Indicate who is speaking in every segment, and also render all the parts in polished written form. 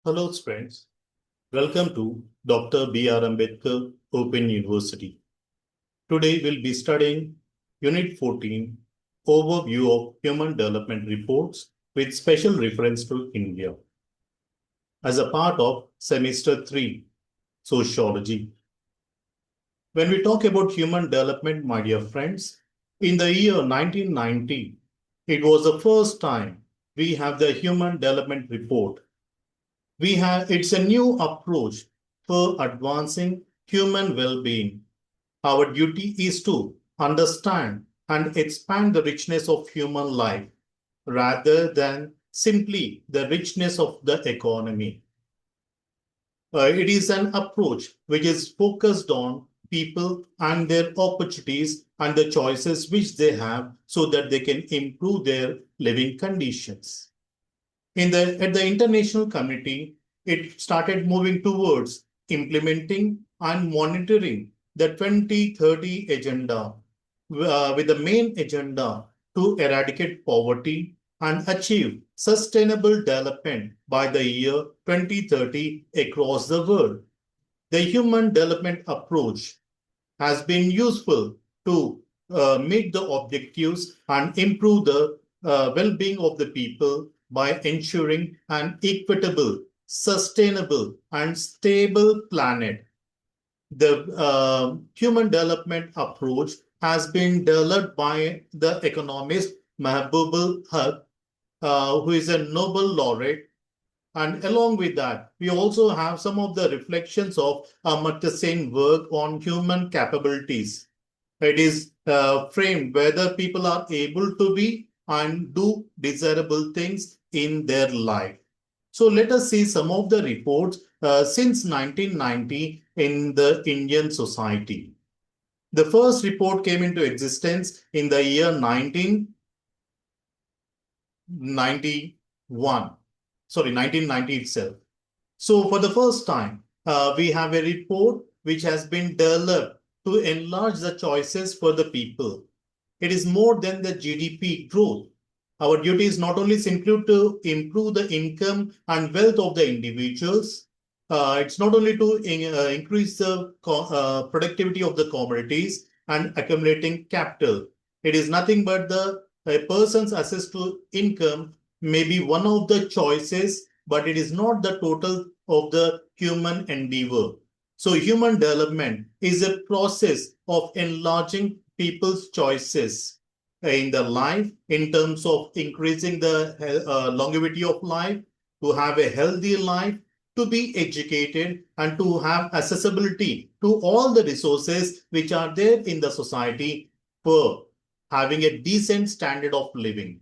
Speaker 1: Hello, friends. Welcome to Dr. B.R. Ambedkar Open University. Today, we'll be studying Unit 14, Overview of Human Development Reports with special reference to India as a part of Semester 3, Sociology. When we talk about human development, my dear friends, in the year 1990, it was the first time we have the Human Development Report. It's a new approach for advancing human well-being. Our duty is to understand and expand the richness of human life rather than simply the richness of the economy. It is an approach which is focused on people and their opportunities and the choices which they have so that they can improve their living conditions. At the international community, it started moving towards implementing and monitoring the 2030 agenda with the main agenda to eradicate poverty and achieve sustainable development by the year 2030 across the world. The human development approach has been useful to meet the objectives and improve the well-being of the people by ensuring an equitable, sustainable, and stable planet. The human development approach has been developed by the economist Mahbubul Haq, who is a Nobel laureate. And along with that, we also have some of the reflections of Amartya Sen's work on human capabilities. It is framed whether people are able to be and do desirable things in their life. So let us see some of the reports since 1990 in the Indian society. The first report came into existence in the year 1990 itself. So for the first time, we have a report which has been developed to enlarge the choices for the people. It is more than the GDP growth. Our duty is not only simply to improve the income and wealth of the individuals. It's not only to increase the productivity of the commodities and accumulating capital. It is nothing but a person's access to income may be one of the choices, but it is not the total of the human endeavor. So human development is a process of enlarging people's choices in the life in terms of increasing the longevity of life, to have a healthy life, to be educated, and to have accessibility to all the resources which are there in the society for having a decent standard of living.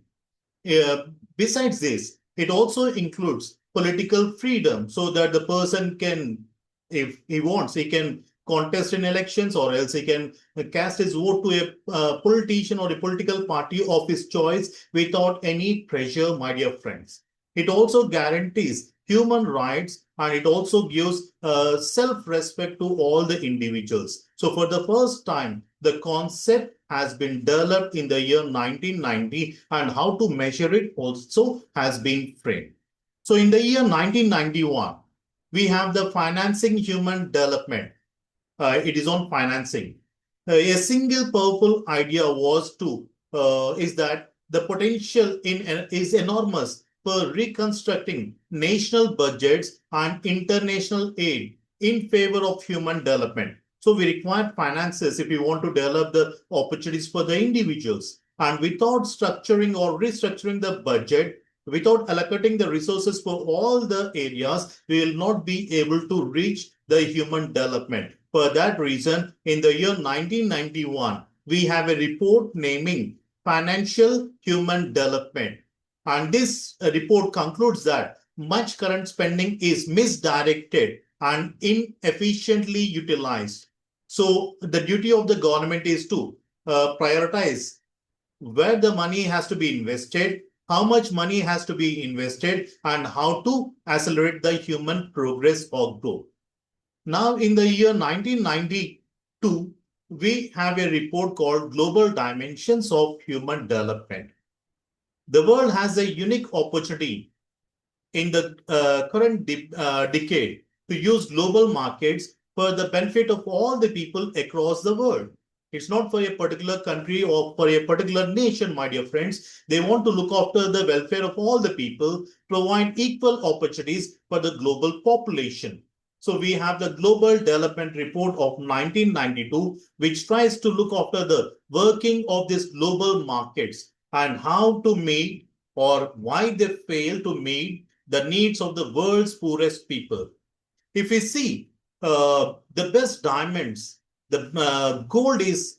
Speaker 1: Besides this, it also includes political freedom so that the person can, if he wants, he can contest in elections, or else he can cast his vote to a politician or a political party of his choice without any pressure, my dear friends. It also guarantees human rights, and it also gives self-respect to all the individuals. So for the first time, the concept has been developed in the year 1990, and how to measure it also has been framed. So in the year 1991, we have the financing human development. It is on financing. A single powerful idea is that the potential is enormous for reconstructing national budgets and international aid in favor of human development. So we require finances if we want to develop the opportunities for the individuals. And without structuring or restructuring the budget, without allocating the resources for all the areas, we will not be able to reach the human development. For that reason, in the year 1991, we have a report naming Financial Human Development. And this report concludes that much current spending is misdirected and inefficiently utilized. So the duty of the government is to prioritize where the money has to be invested, how much money has to be invested, and how to accelerate the human progress or growth. Now, in the year 1992, we have a report called Global Dimensions of Human Development. The world has a unique opportunity in the current decade to use global markets for the benefit of all the people across the world. It's not for a particular country or for a particular nation, my dear friends. They want to look after the welfare of all the people, provide equal opportunities for the global population. So we have the Global Development Report of 1992, which tries to look after the working of these global markets and how to meet or why they fail to meet the needs of the world's poorest people. If we see the best diamonds, the gold is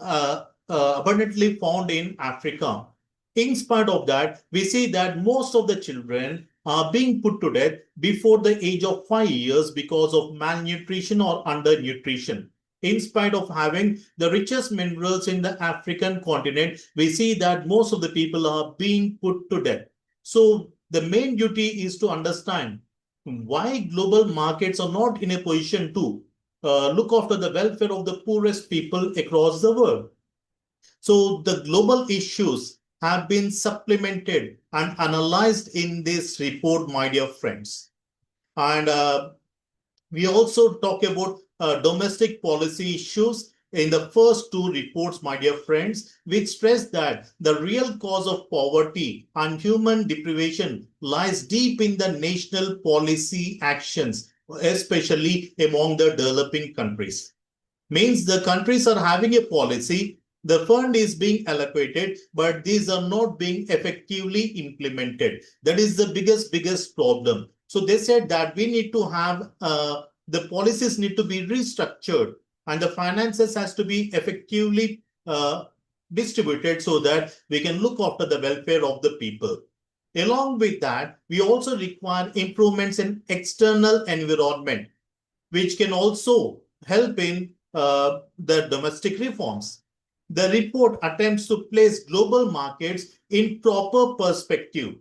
Speaker 1: abundantly found in Africa. In spite of that, we see that most of the children are being put to death before the age of 5 years because of malnutrition or undernutrition. In spite of having the richest minerals in the African continent, we see that most of the people are being put to death. So the main duty is to understand why global markets are not in a position to look after the welfare of the poorest people across the world. So the global issues have been supplemented and analyzed in this report, my dear friends. And we also talk about domestic policy issues in the first two reports, my dear friends, which stress that the real cause of poverty and human deprivation lies deep in the national policy actions, especially among the developing countries. Means the countries are having a policy, the fund is being allocated, but these are not being effectively implemented. That is the biggest problem. So they said that we need to have the policies need to be restructured and the finances has to be effectively distributed so that we can look after the welfare of the people. Along with that, we also require improvements in external environment, which can also help in the domestic reforms. The report attempts to place global markets in proper perspective.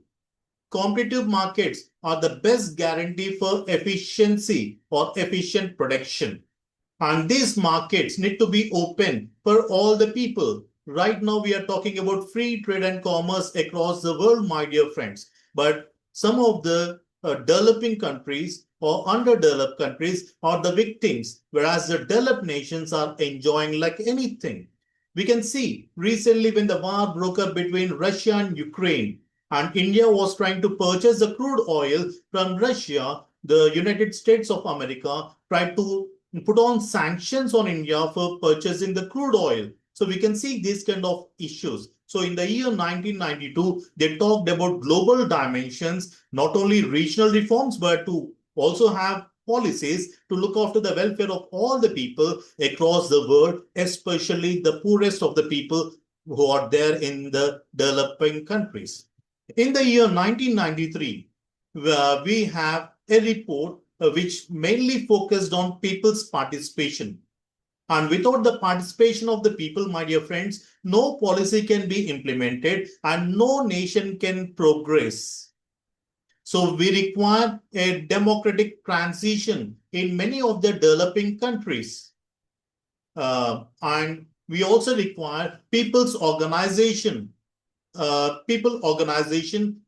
Speaker 1: Competitive markets are the best guarantee for efficiency or efficient production. And these markets need to be open for all the people. Right now, we are talking about free trade and commerce across the world, my dear friends. But some of the developing countries or underdeveloped countries are the victims, whereas the developed nations are enjoying like anything. We can see recently when the war broke up between Russia and Ukraine, and India was trying to purchase the crude oil from Russia, the United States of America tried to put on sanctions on India for purchasing the crude oil. So we can see these kind of issues. So in the year 1992, they talked about global dimensions, not only regional reforms, but to also have policies to look after the welfare of all the people across the world, especially the poorest of the people who are there in the developing countries. In the year 1993, we have a report which mainly focused on people's participation. And without the participation of the people, my dear friends, no policy can be implemented and no nation can progress. So we require a democratic transition in many of the developing countries. And we also require people's organization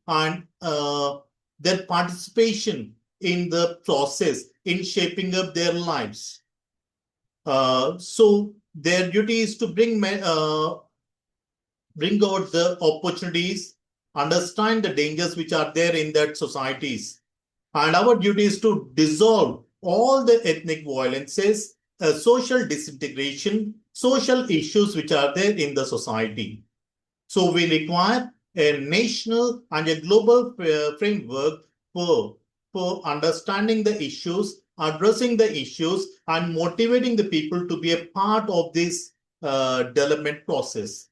Speaker 1: and their participation in the process in shaping up their lives. So their duty is to bring out the opportunities, understand the dangers which are there in that societies. And our duty is to dissolve all the ethnic violences, social disintegration, social issues which are there in the society. So we require a national and a global framework for understanding the issues, addressing the issues, and motivating the people to be a part of this development process.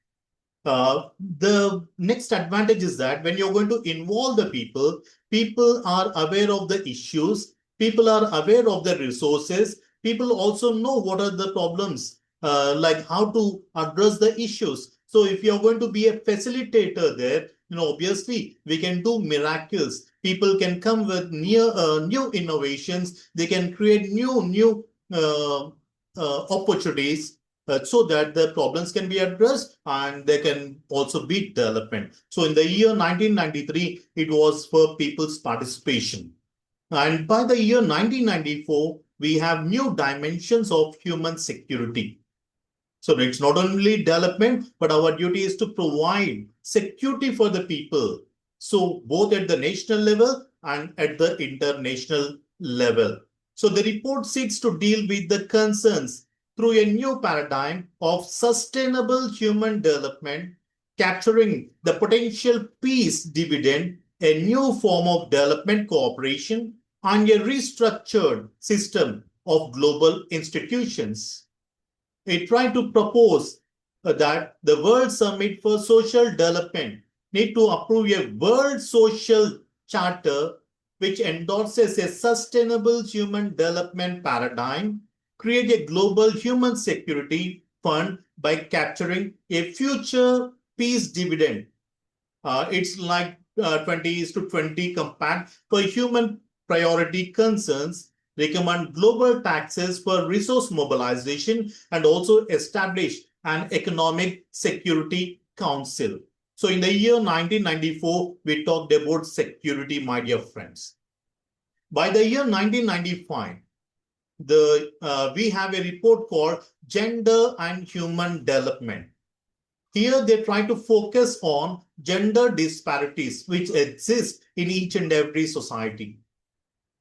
Speaker 1: The next advantage is that when you're going to involve the people, people are aware of the issues, people are aware of the resources, people also know what are the problems, like how to address the issues. So if you're going to be a facilitator there, obviously we can do miracles. People can come with new innovations. They can create new opportunities. so that the problems can be addressed and there can also be development. So in the year 1993, it was for people's participation. And by the year 1994, we have new dimensions of human security. So it's not only development, but our duty is to provide security for the people. So both at the national level and at the international level. So the report seeks to deal with the concerns through a new paradigm of sustainable human development, capturing the potential peace dividend, a new form of development cooperation, and a restructured system of global institutions. It tried to propose that the World Summit for Social Development need to approve a World Social Charter which endorses a sustainable human development paradigm, create a global human security fund by capturing a future peace dividend. It's like 20 is to 20 compact for human priority concerns, recommend global taxes for resource mobilization, and also establish an economic security council. So in the year 1994, we talked about security, my dear friends. By the year 1995, we have a report called Gender and Human Development. Here they try to focus on gender disparities which exist in each and every society.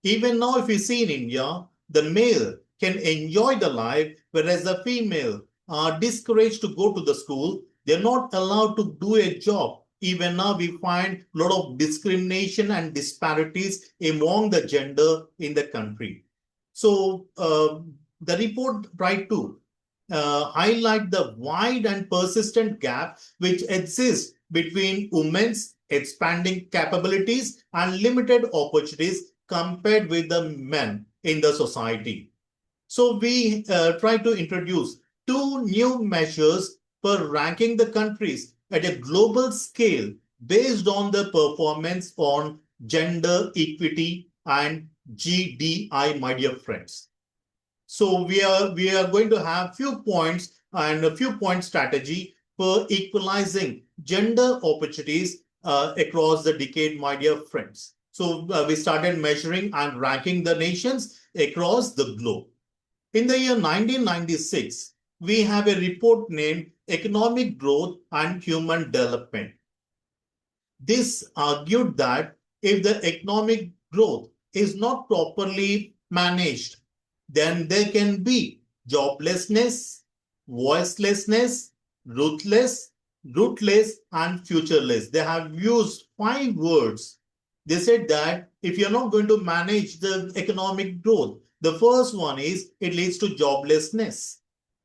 Speaker 1: Even now, if you see in India, the male can enjoy the life, whereas the female are discouraged to go to the school. They're not allowed to do a job. Even now, we find a lot of discrimination and disparities among the gender in the country. So the report tried to highlight the wide and persistent gap which exists between women's expanding capabilities and limited opportunities compared with the men in the society. So we try to introduce two new measures for ranking the countries at a global scale based on the performance on gender equity and GDI, my dear friends. So we are going to have few points and a few point strategy for equalizing gender opportunities across the decade, my dear friends. So we started measuring and ranking the nations across the globe. In the year 1996, we have a report named Economic Growth and Human Development. This argued that if the economic growth is not properly managed, then there can be joblessness, voicelessness, ruthless, and futureless. They have used 5 words. They said that if you're not going to manage the economic growth, the first one is it leads to joblessness.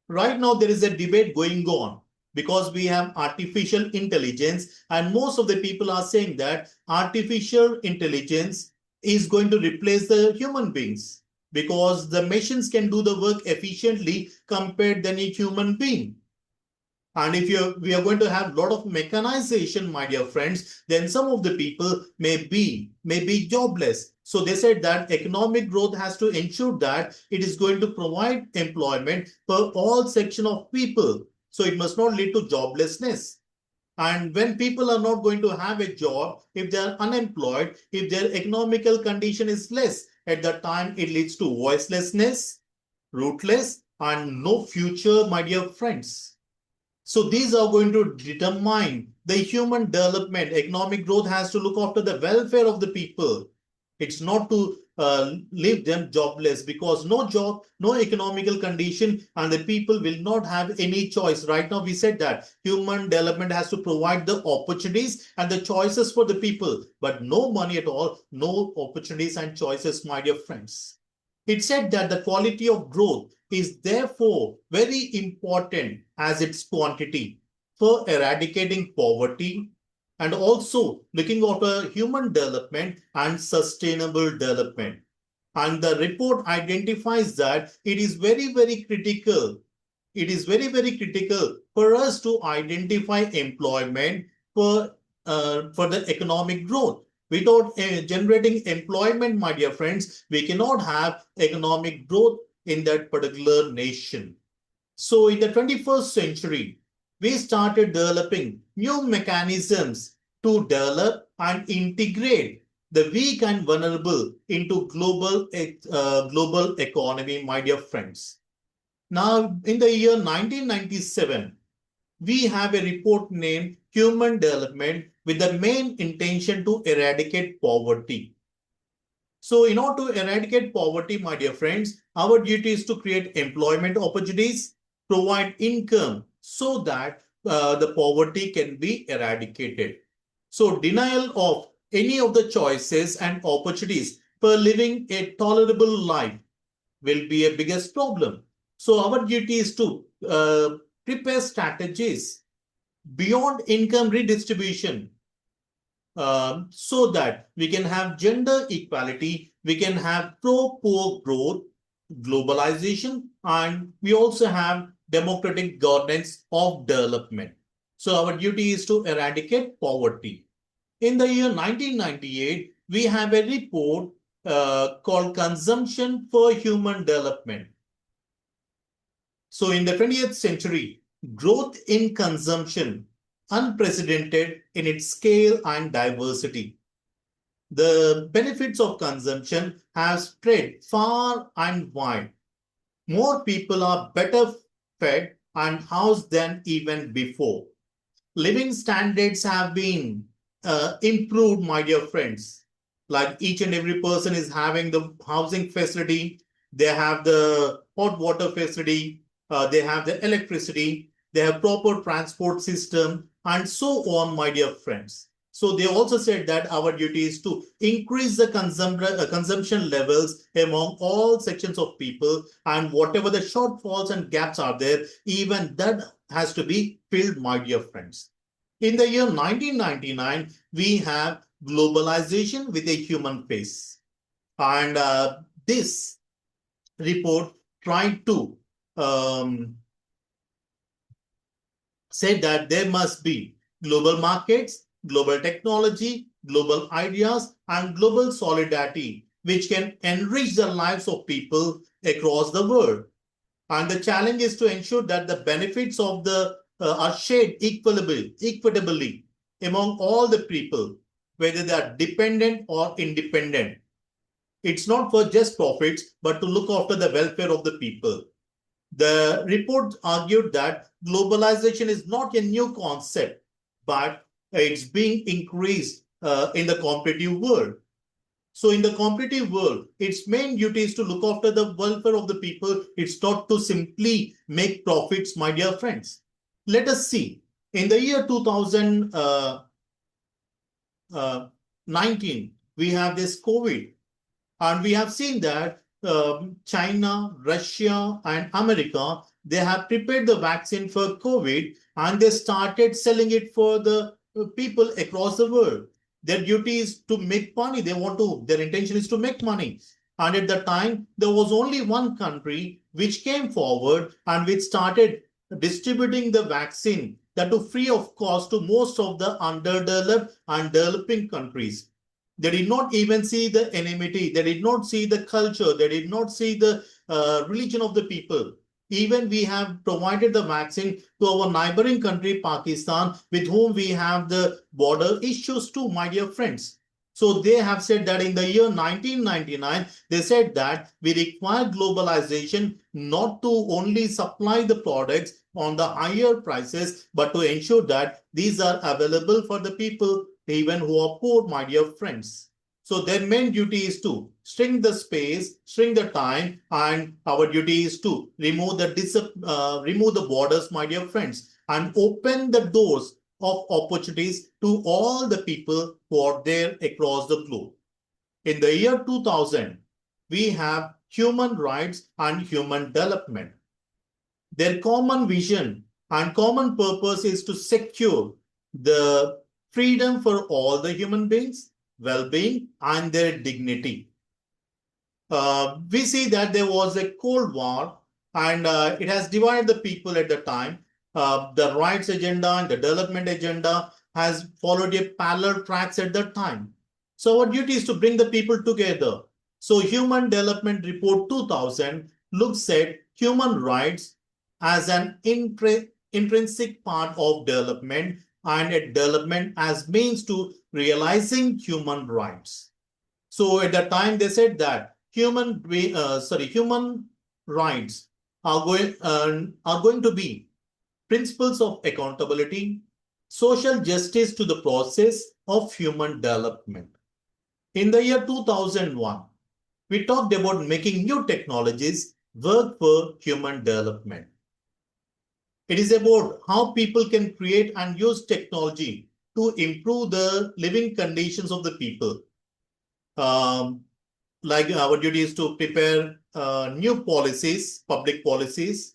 Speaker 1: Right now, there is a debate going on because we have artificial intelligence, and most of the people are saying that artificial intelligence is going to replace the human beings because the machines can do the work efficiently compared than a human being. And if we are going to have a lot of mechanization, my dear friends, then some of the people may be jobless. So they said that economic growth has to ensure that it is going to provide employment for all section of people. So it must not lead to joblessness. And when people are not going to have a job, if they are unemployed, if their economical condition is less, at that time it leads to voicelessness, rootless, and no future, my dear friends. So these are going to determine the human development. Economic growth has to look after the welfare of the people. It's not to leave them jobless, because no job, no economical condition, and the people will not have any choice. Right now, we said that human development has to provide the opportunities and the choices for the people, but no money at all, no opportunities and choices, my dear friends. It said that the quality of growth is therefore very important as its quantity for eradicating poverty and also looking after human development and sustainable development. And the report identifies that it is very, very critical. It is very, very critical for us to identify employment for the economic growth. Without generating employment, my dear friends, we cannot have economic growth in that particular nation. So in the 21st century, we started developing new mechanisms to develop and integrate the weak and vulnerable into global economy, my dear friends. Now, in the year 1997, we have a report named Human Development with the main intention to eradicate poverty. So in order to eradicate poverty, my dear friends, our duty is to create employment opportunities, provide income so that the poverty can be eradicated. So denial of any of the choices and opportunities for living a tolerable life will be a biggest problem. So our duty is to prepare strategies beyond income redistribution so that we can have gender equality, we can have pro-poor growth, globalization, and we also have democratic governance of development. So our duty is to eradicate poverty. In the year 1998, we have a report called Consumption for Human Development. So in the 20th century, growth in consumption unprecedented in its scale and diversity. The benefits of consumption have spread far and wide. More people are better fed and housed than even before. Living standards have been improved, my dear friends. Like each and every person is having the housing facility, they have the hot water facility, they have the electricity, they have proper transport system, and so on, my dear friends. So they also said that our duty is to increase the consumption levels among all sections of people, and whatever the shortfalls and gaps are there, even that has to be filled, my dear friends. In the year 1999, we have globalization with a human face. And this report tried to say that there must be global markets, global technology, global ideas, and global solidarity, which can enrich the lives of people across the world. And the challenge is to ensure that the benefits of the are shared equitably among all the people, whether they are dependent or independent. It's not for just profits, but to look after the welfare of the people. The report argued that globalization is not a new concept, but it's being increased in the competitive world. So in the competitive world, its main duty is to look after the welfare of the people. It's not to simply make profits, my dear friends. Let us see. In the year 2019, we have this COVID, and we have seen that China, Russia, and America, they have prepared the vaccine for COVID, and they started selling it for the people across the world. Their duty is to make money. Their intention is to make money. And at the time, there was only one country which came forward and which started distributing the vaccine that to free of cost to most of the underdeveloped and developing countries. They did not even see the enmity. They did not see the culture. They did not see the religion of the people. Even we have provided the vaccine to our neighboring country, Pakistan, with whom we have the border issues too, my dear friends. So they have said that in the year 1999, they said that we require globalization not to only supply the products on the higher prices, but to ensure that these are available for the people, even who are poor, my dear friends. So their main duty is to shrink the space, shrink the time, and our duty is to remove the borders, my dear friends, and open the doors of opportunities to all the people who are there across the globe. In the year 2000, we have human rights and human development. Their common vision and common purpose is to secure the freedom for all the human beings, well-being, and their dignity. We see that there was a Cold War, and it has divided the people at the time. The rights agenda and the development agenda has followed a parallel tracks at that time. So our duty is to bring the people together. So Human Development Report 2000 looks at human rights as an intrinsic part of development and a development as means to realizing human rights. So at the time they said that human rights are going to be principles of accountability, social justice to the process of human development. In the year 2001, we talked about making new technologies work for human development. It is about how people can create and use technology to improve the living conditions of the people. Like our duty is to prepare new policies, public policies,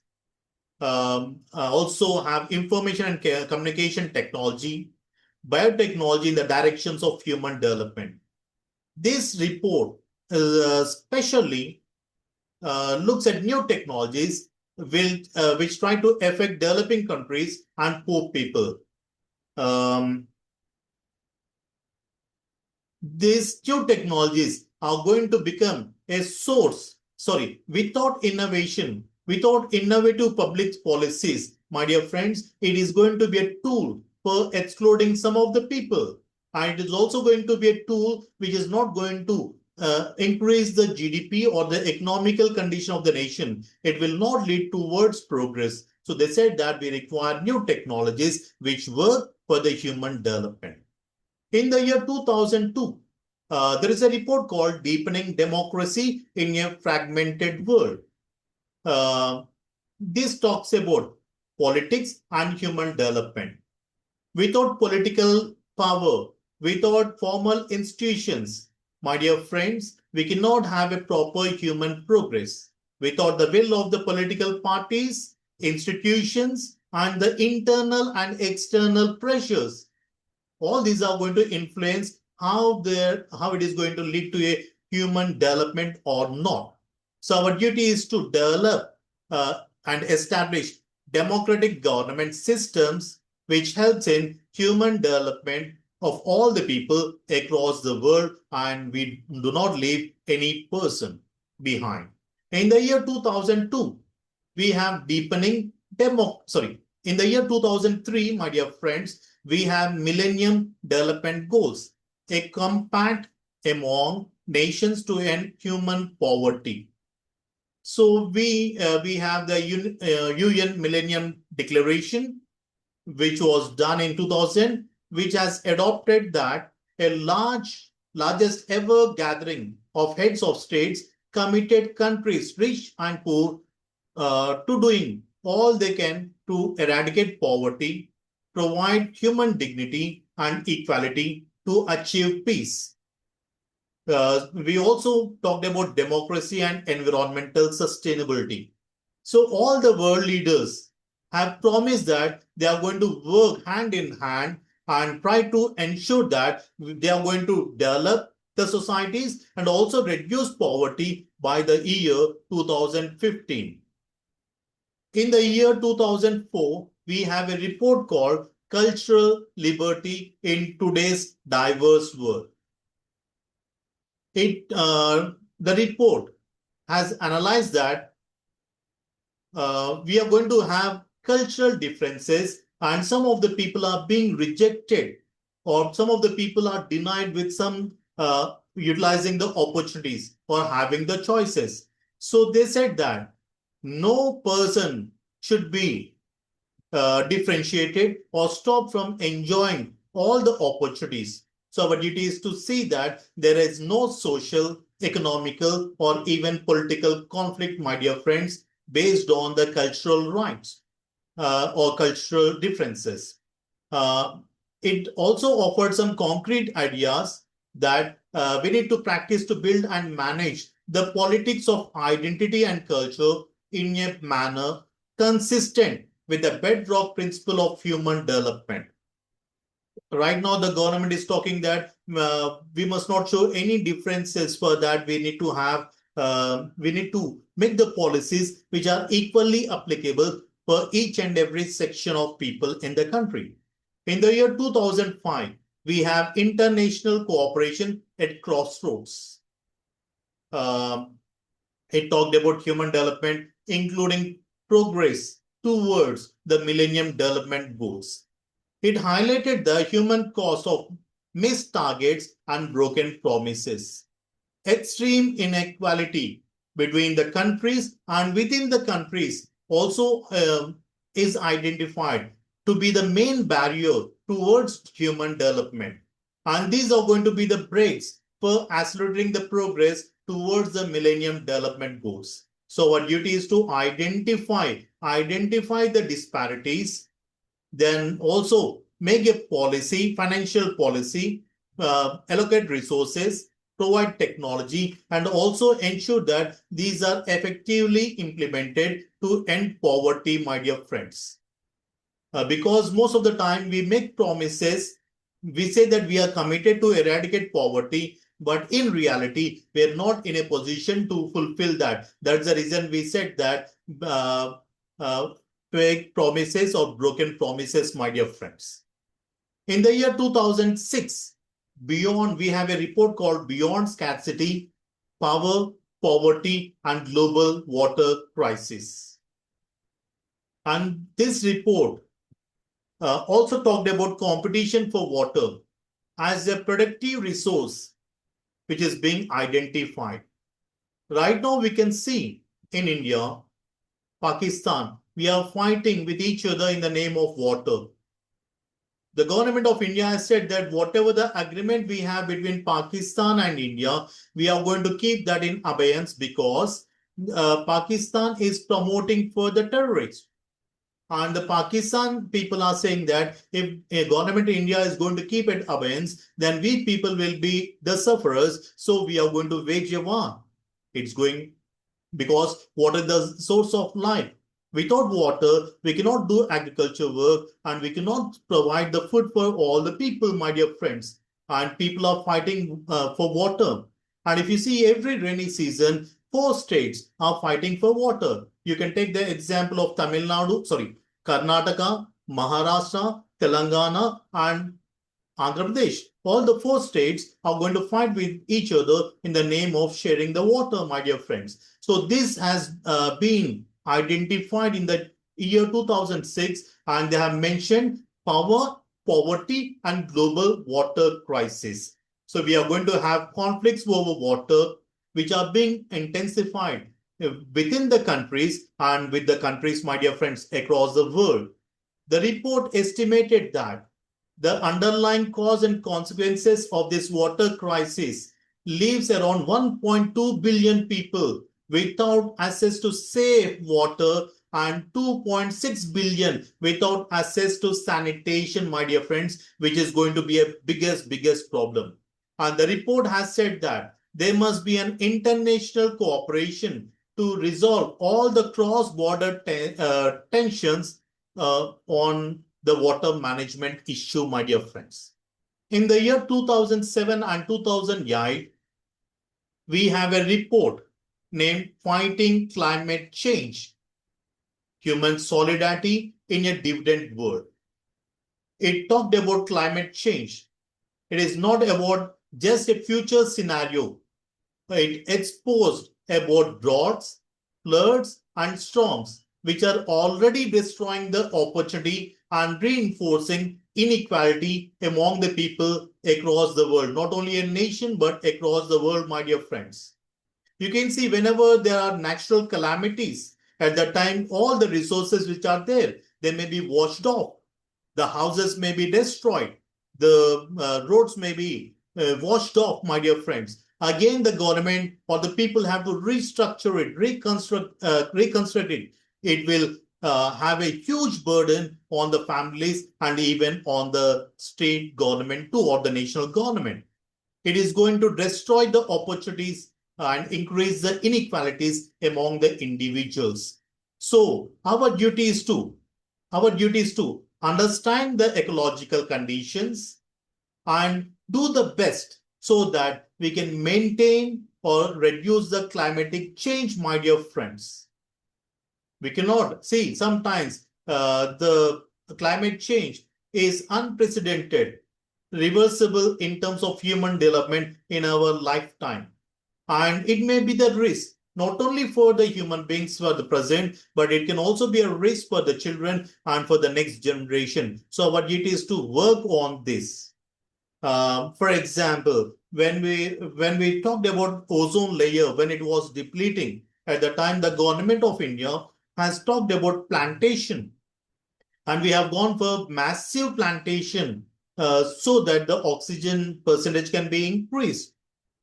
Speaker 1: also have information and communication technology, biotechnology in the directions of human development. This report especially looks at new technologies which try to affect developing countries and poor people. These new technologies are going to become a source, without innovation, without innovative public policies, my dear friends, it is going to be a tool for excluding some of the people. And it is also going to be a tool which is not going to increase the GDP or the economical condition of the nation. It will not lead towards progress. So they said that we require new technologies which work for the human development. In the year 2002, there is a report called Deepening Democracy in a Fragmented World. This talks about politics and human development. Without political power, without formal institutions, my dear friends, we cannot have a proper human progress. Without the will of the political parties, institutions, and the internal and external pressures, all these are going to influence how it is going to lead to a human development or not. So our duty is to develop and establish democratic government systems which helps in human development of all the people across the world, and we do not leave any person behind. In the year 2002, we have deepening in the year 2003, my dear friends, we have Millennium Development Goals, a compact among nations to end human poverty. So we have the UN Millennium Declaration, which was done in 2000, which has adopted that a largest ever gathering of heads of states committed countries, rich and poor, to doing all they can to eradicate poverty, provide human dignity and equality to achieve peace. We also talked about democracy and environmental sustainability. So all the world leaders have promised that they are going to work hand in hand and try to ensure that they are going to develop the societies and also reduce poverty by the year 2015. In the year 2004, we have a report called Cultural Liberty in Today's Diverse World. The report has analyzed that we are going to have cultural differences and some of the people are being rejected or some of the people are denied with some utilizing the opportunities or having the choices. So they said that no person should be differentiated or stop from enjoying all the opportunities. So our duty is to see that there is no social, economical, or even political conflict, my dear friends, based on the cultural rights or cultural differences. It also offered some concrete ideas that we need to practice to build and manage the politics of identity and culture in a manner consistent with the bedrock principle of human development. Right now, the government is talking that we must not show any differences. For that, we need to make the policies which are equally applicable for each and every section of people in the country. In the year 2005, we have international cooperation at crossroads. It talked about human development, including progress towards the Millennium Development Goals. It highlighted the human cost of missed targets and broken promises. Extreme inequality between the countries and within the countries also is identified to be the main barrier towards human development. And these are going to be the brakes for accelerating the progress towards the Millennium Development Goals. So our duty is to identify the disparities, then also make a policy, financial policy, allocate resources, provide technology, and also ensure that these are effectively implemented to end poverty, my dear friends. Because most of the time we make promises, we say that we are committed to eradicate poverty, but in reality, we are not in a position to fulfill that. That's the reason we said that fake promises or broken promises, my dear friends. In the year 2006, we have a report called Beyond Scarcity, Power, Poverty, and Global Water Crisis. And this report also talked about competition for water as a productive resource which is being identified. Right now, we can see in India, Pakistan, we are fighting with each other in the name of water. The government of India has said that whatever the agreement we have between Pakistan and India, we are going to keep that in abeyance because Pakistan is promoting further terrorists. And the Pakistan people are saying that if a government in India is going to keep it abeyance, then we people will be the sufferers. So we are going to wage a war. It's going because water is the source of life. Without water, we cannot do agriculture work and we cannot provide the food for all the people, my dear friends. And people are fighting for water. And if you see every rainy season, 4 states are fighting for water. You can take the example of Karnataka, Maharashtra, Telangana, and Andhra Pradesh. All the 4 states are going to fight with each other in the name of sharing the water, my dear friends. So this has been identified in the year 2006, and they have mentioned power, poverty, and global water crisis. So we are going to have conflicts over water, which are being intensified within the countries and with the countries, my dear friends, across the world. The report estimated that the underlying cause and consequences of this water crisis leaves around 1.2 billion people without access to safe water and 2.6 billion without access to sanitation, my dear friends, which is going to be a biggest problem. And the report has said that there must be an international cooperation to resolve all the cross-border tensions on the water management issue, my dear friends. In the year 2007 and 2008, we have a report named Fighting Climate Change, Human Solidarity in a Dividend World. It talked about climate change. It is not about just a future scenario. It exposed about droughts, floods, and storms, which are already destroying the opportunity and reinforcing inequality among the people across the world, not only a nation, but across the world, my dear friends. You can see whenever there are natural calamities, at that time, all the resources which are there, they may be washed off. The houses may be destroyed. The roads may be washed off, my dear friends. Again, the government or the people have to restructure it, reconstruct it. It will have a huge burden on the families and even on the state government too, or the national government. It is going to destroy the opportunities and increase the inequalities among the individuals. So our duty is to understand the ecological conditions and do the best so that we can maintain or reduce the climatic change, my dear friends. We cannot see sometimes the climate change is unprecedented, reversible in terms of human development in our lifetime. And it may be the risk not only for the human beings for the present, but it can also be a risk for the children and for the next generation. So our duty is to work on this. For example, when we talked about ozone layer, when it was depleting, at the time the government of India has talked about plantation, and we have gone for massive plantation so that the oxygen percentage can be increased.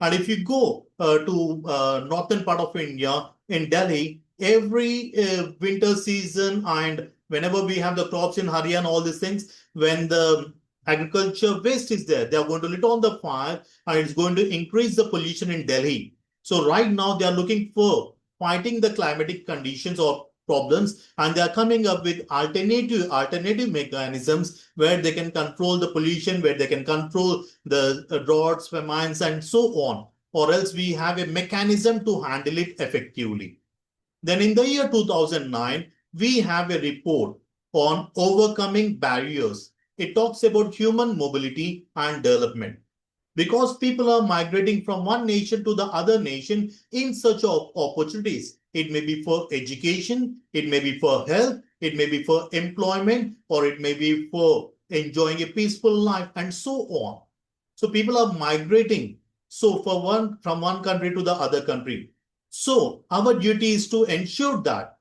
Speaker 1: And if you go to northern part of India, in Delhi, every winter season and whenever we have the crops in Haryana, all these things, when the agriculture waste is there, they are going to lit on the fire and it's going to increase the pollution in Delhi. So right now they are looking for fighting the climatic conditions or problems, and they are coming up with alternative mechanisms where they can control the pollution, where they can control the droughts, famines, and so on, or else we have a mechanism to handle it effectively. Then in the year 2009, we have a report on overcoming barriers. It talks about human mobility and development, because people are migrating from one nation to the other nation in search of opportunities. It may be for education, it may be for health, it may be for employment, or it may be for enjoying a peaceful life, and so on. So people are migrating from one country to the other country. So our duty is to ensure that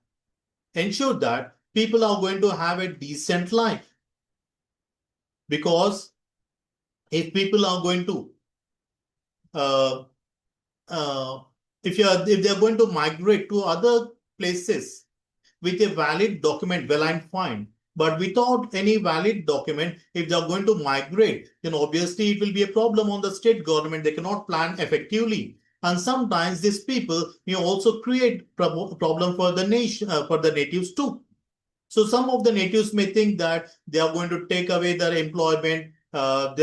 Speaker 1: people are going to have a decent life, because if people are going to uh, if they are going to migrate to other places with a valid document, well and fine. But without any valid document, if they are going to migrate, then obviously it will be a problem on the state government. They cannot plan effectively. And sometimes these people may also create problem for the nation, for the natives too. So some of the natives may think that they are going to take away their employment, and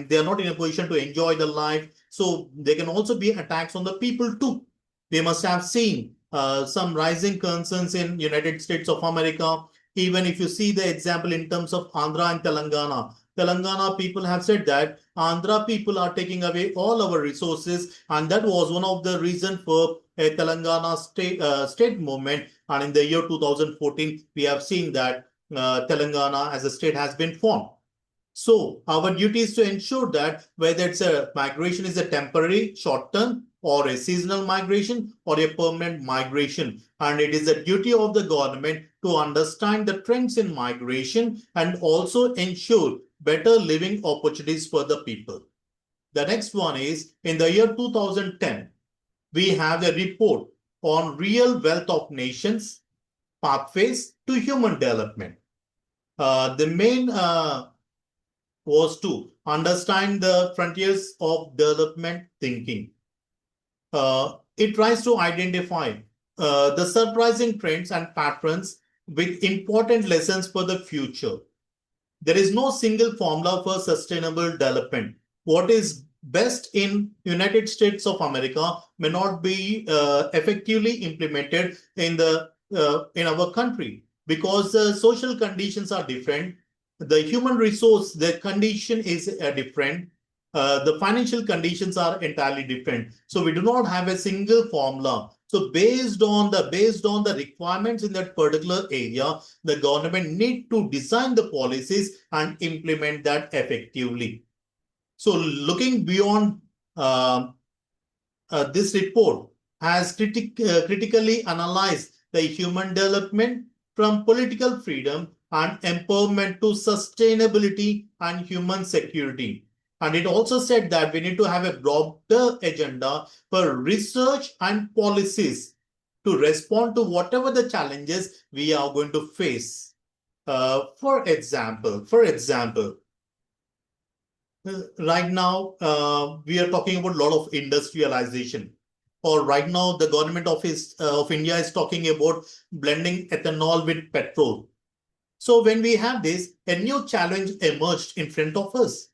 Speaker 1: they are not in a position to enjoy the life. So there can also be attacks on the people too. We must have seen some rising concerns in United States of America. Even if you see the example in terms of Andhra and Telangana, Telangana people have said that Andhra people are taking away all our resources, and that was one of the reasons for a Telangana state movement. And in the year 2014, we have seen that Telangana as a state has been formed. So our duty is to ensure that whether it's a migration is a temporary, short term, or a seasonal migration, or a permanent migration. And it is a duty of the government to understand the trends in migration and also ensure better living opportunities for the people. The next one is in the year 2010, we have a report on real wealth of nations, pathways to human development. The main was to understand the frontiers of development thinking. It tries to identify the surprising trends and patterns with important lessons for the future. There is no single formula for sustainable development. What is best in United States of America may not be effectively implemented in our country, because the social conditions are different. The human resource, the condition is different. The financial conditions are entirely different. So we do not have a single formula. So based on the requirements in that particular area, the government need to design the policies and implement that effectively. So looking beyond this report has critically analyzed the human development from political freedom and empowerment to sustainability and human security. And it also said that we need to have a broader agenda for research and policies to respond to whatever the challenges we are going to face. For example, right now we are talking about a lot of industrialization. Or right now, the government of India is talking about blending ethanol with petrol. So when we have this, a new challenge emerged in front of us.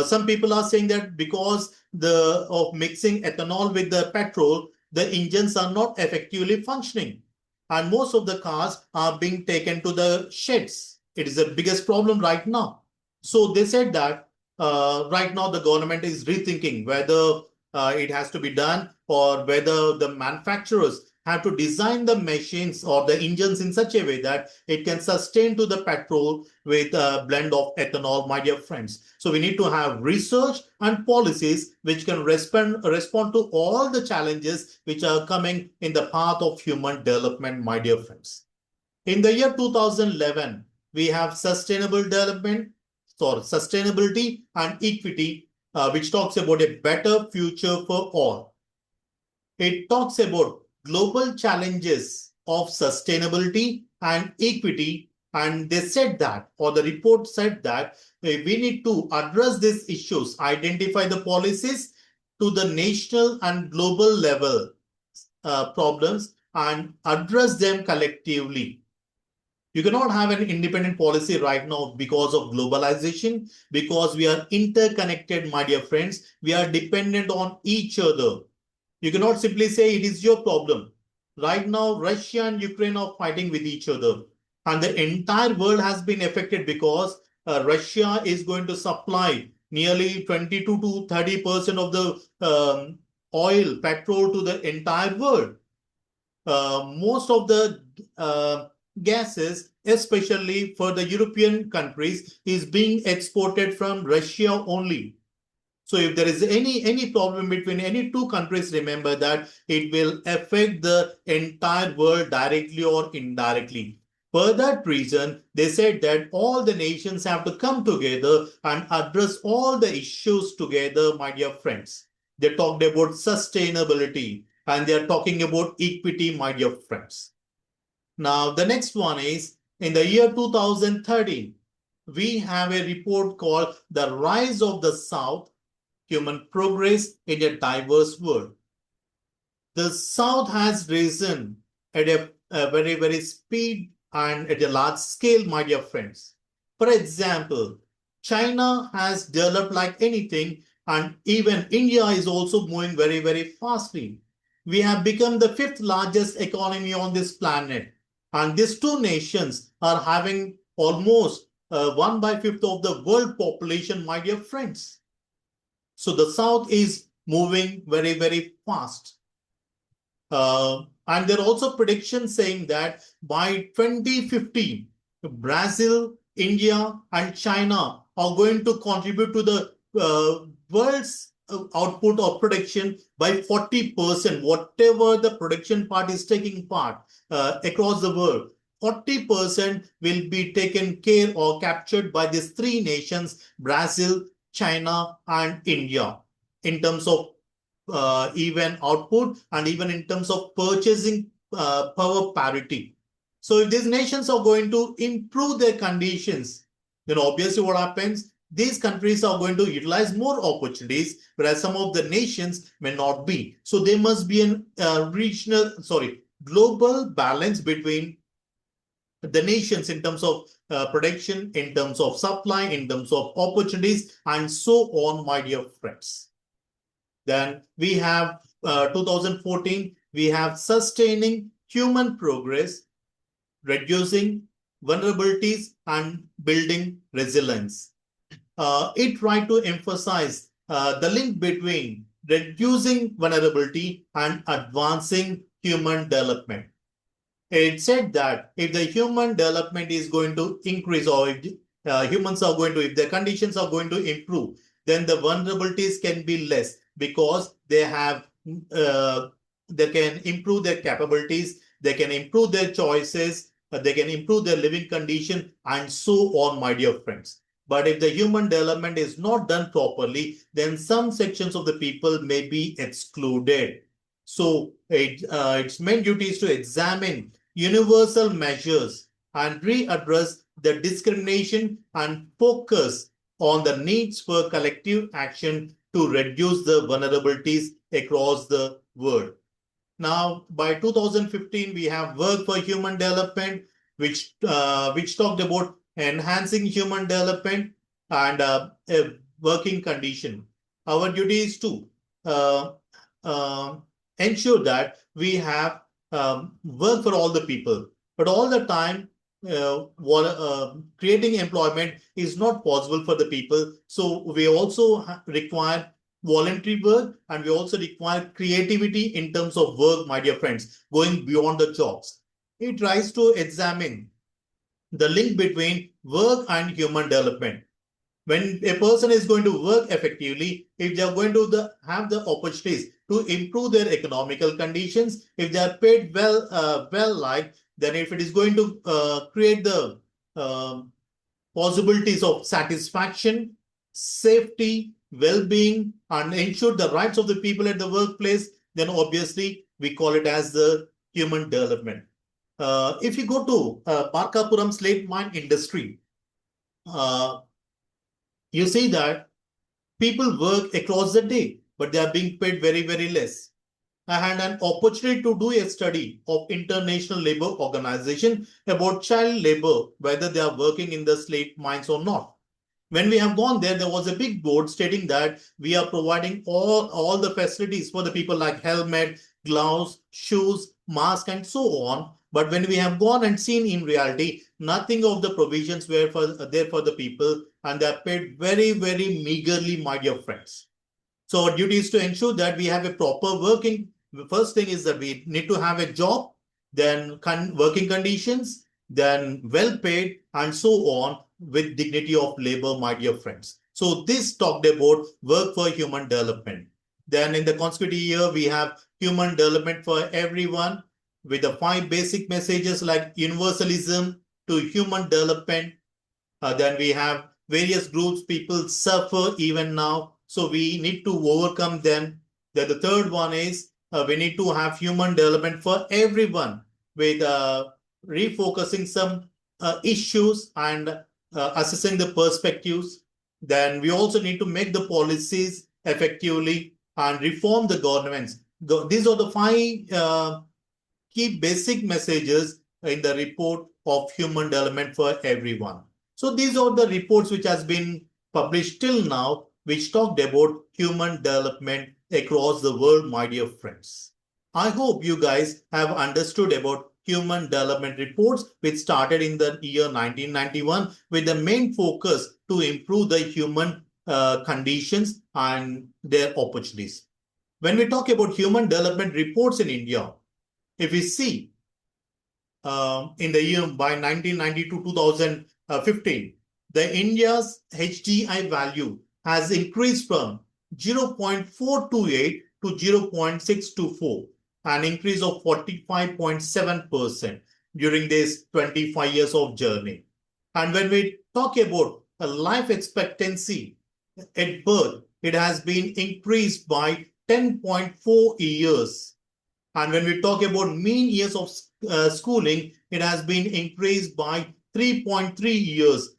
Speaker 1: Some people are saying that because of mixing ethanol with the petrol, the engines are not effectively functioning, and most of the cars are being taken to the sheds. It is the biggest problem right now. So they said that right now the government is rethinking whether it has to be done, or whether the manufacturers have to design the machines or the engines in such a way that it can sustain to the petrol with a blend of ethanol, my dear friends. So we need to have research and policies which can respond to all the challenges which are coming in the path of human development, my dear friends. In the year 2011, we have sustainable development, sustainability and equity, which talks about a better future for all. It talks about global challenges of sustainability and equity. And they said that, or the report said that we need to address these issues, identify the policies to the national and global level problems and address them collectively. You cannot have an independent policy right now because of globalization, because we are interconnected, my dear friends. We are dependent on each other. You cannot simply say it is your problem. Right now, Russia and Ukraine are fighting with each other. And the entire world has been affected because Russia is going to supply nearly 22 to 30% of the oil, petrol to the entire world. Most of the gases, especially for the European countries, is being exported from Russia only. So if there is any problem between any two countries, remember that it will affect the entire world directly or indirectly. For that reason, they said that all the nations have to come together and address all the issues together, my dear friends. They talked about sustainability and they are talking about equity, my dear friends. Now, the next one is in the year 2013, we have a report called The Rise of the South, Human Progress in a Diverse World. The South has risen at a very, very speed and at a large scale, my dear friends. For example, China has developed like anything, and even India is also moving very, very fastly. We have become the fifth largest economy on this planet. And these two nations are having almost 1/5 of the world population, my dear friends. So the South is moving very, very fast. And there are also predictions saying that by 2050, Brazil, India, and China are going to contribute to the world's output of production by 40%, whatever the production part is taking part across the world. 40% will be taken care or captured by these three nations, Brazil, China, and India, in terms of even output and even in terms of purchasing power parity. So if these nations are going to improve their conditions, then obviously what happens? These countries are going to utilize more opportunities, whereas some of the nations may not be. So there must be an global balance between the nations in terms of production, in terms of supply, in terms of opportunities, and so on, my dear friends. Then we have 2014, we have sustaining human progress, reducing vulnerabilities, and building resilience. It tried to emphasize the link between reducing vulnerability and advancing human development. It said that if the human development is going to increase, or if humans are going to, if their conditions are going to improve, then the vulnerabilities can be less because they have, they can improve their capabilities, they can improve their choices, they can improve their living condition, and so on, my dear friends. But if the human development is not done properly, then some sections of the people may be excluded. So its main duty is to examine universal measures and readdress the discrimination and focus on the needs for collective action to reduce the vulnerabilities across the world. Now, by 2015, we have Work for Human Development, which talked about enhancing human development and a working condition. Our duty is to ensure that we have work for all the people, but all the time creating employment is not possible for the people. So we also require voluntary work, and we also require creativity in terms of work, my dear friends, going beyond the jobs. It tries to examine the link between work and human development. When a person is going to work effectively, if they are going to have the opportunities to improve their economical conditions, if they are paid well, then if it is going to create the um possibilities of satisfaction, safety, well-being, and ensure the rights of the people at the workplace, then obviously we call it as the human development. If you go to Markapuram slate mine industry, uh, you see that people work across the day, but they are being paid very, very less. I had an opportunity to do a study of International Labour Organization about child labor, whether they are working in the slate mines or not. When we have gone there, there was a big board stating that we are providing all the facilities for the people like helmet, gloves, shoes, mask, and so on. But when we have gone and seen in reality, nothing of the provisions were there for the people, and they are paid very, very meagerly, my dear friends. So our duty is to ensure that we have a proper working. The first thing is that we need to have a job, then working conditions, then well paid, and so on with dignity of labor, my dear friends. So this talked about work for human development. Then in the consecutive year, we have human development for everyone with the 5 basic messages like universalism to human development. Then we have various groups, people suffer even now. So we need to overcome them. Then the third one is we need to have human development for everyone with refocusing some issues and assessing the perspectives. Then we also need to make the policies effectively and reform the governments. These are the 5 key basic messages in the report of human development for everyone. So these are the reports which has been published till now, which talked about human development across the world, my dear friends. I hope you guys have understood about human development reports, which started in the year 1991 with the main focus to improve the human conditions and their opportunities. When we talk about human development reports in India, if we see in the year by 1990 to 2015, the India's HDI value has increased from 0.428 to 0.624, an increase of 45.7% during this 25 years of journey. And when we talk about a life expectancy at birth, it has been increased by 10.4 years. And when we talk about mean years of schooling, it has been increased by 3.3 years,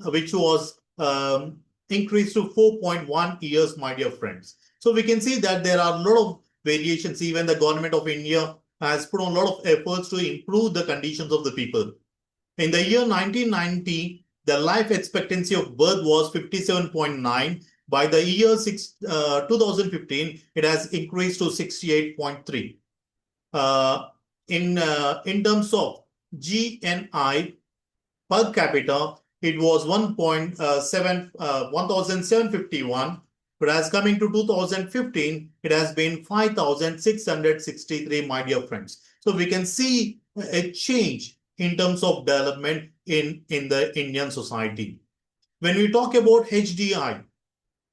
Speaker 1: which was increased to 4.1 years, my dear friends. So we can see that there are a lot of variations. Even the government of India has put on a lot of efforts to improve the conditions of the people. In the year 1990, the life expectancy of birth was 57.9. By the year 2015, it has increased to 68.3. In terms of GNI per capita, it was 1,751, but as coming to 2015, it has been 5,663, my dear friends. So we can see a change in terms of development in the Indian society. When we talk about HDI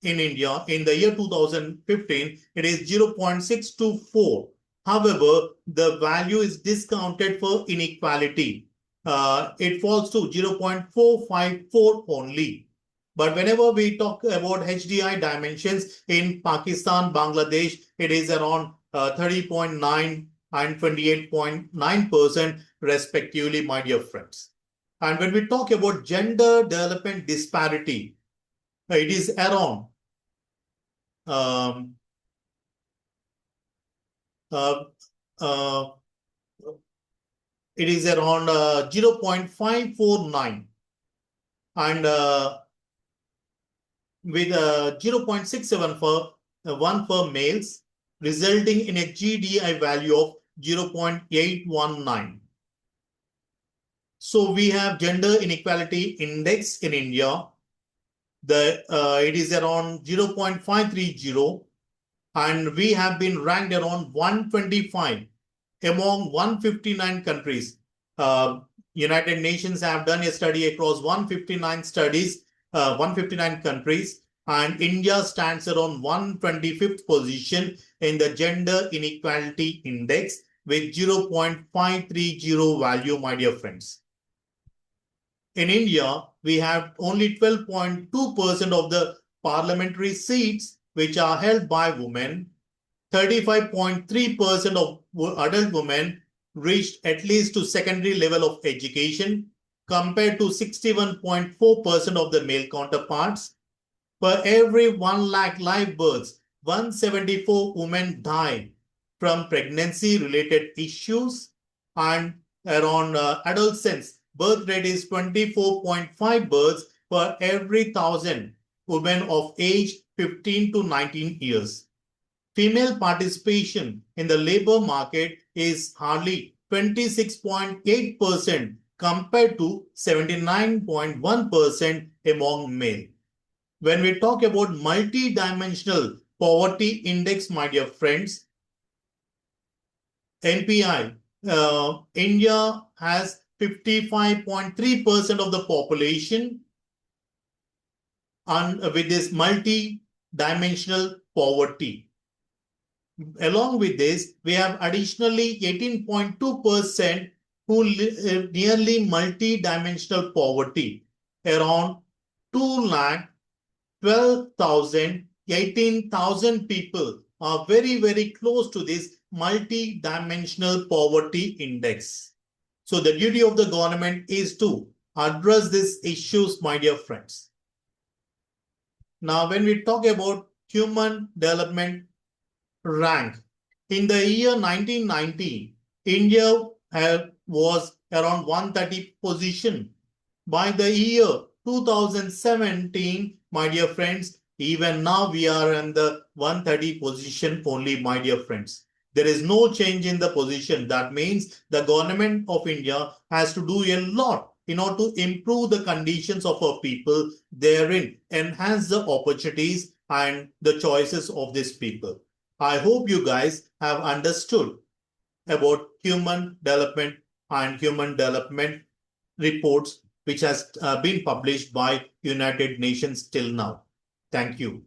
Speaker 1: in India, in the year 2015, it is 0.624. However, the value is discounted for inequality. It falls to 0.454 only. But whenever we talk about HDI dimensions in Pakistan, Bangladesh, it is around 30.9 and 28.9% respectively, my dear friends. And when we talk about gender development disparity, it is around um, uh, uh, it is around 0.549 and with 0.67 for 1 for males, resulting in a GDI value of 0.819. So we have gender inequality index in India. It is around 0.530, and we have been ranked around 125 among 159 countries. United Nations have done a study across 159 countries, and India stands around 125th position in the Gender Inequality Index with 0.530 value, my dear friends. In India, we have only 12.2% of the parliamentary seats which are held by women. 35.3% of adult women reached at least to secondary level of education compared to 61.4% of the male counterparts. Per every 1 lakh live births, 174 women die from pregnancy-related issues, and around adolescents, birth rate is 24.5 births per every 1,000 women of age 15 to 19 years. Female participation in the labor market is hardly 26.8% compared to 79.1% among male. When we talk about multidimensional poverty index, my dear friends, NPI, India has 55.3% of the population with this multi-dimensional poverty. Along with this, we have additionally 18.2% who live nearly multi-dimensional poverty. Around 2,12,000, 18,000 people are very, very close to this multi-dimensional poverty index. So the duty of the government is to address these issues, my dear friends. Now, when we talk about human development rank, in the year 1990, India was around 130 position. By the year 2017, my dear friends, even now we are in the 130 position only, my dear friends. There is no change in the position. That means the government of India has to do a lot in order to improve the conditions of our people, therein enhance the opportunities and the choices of these people. I hope you guys have understood about human development and human development reports which has been published by United Nations till now. Thank you.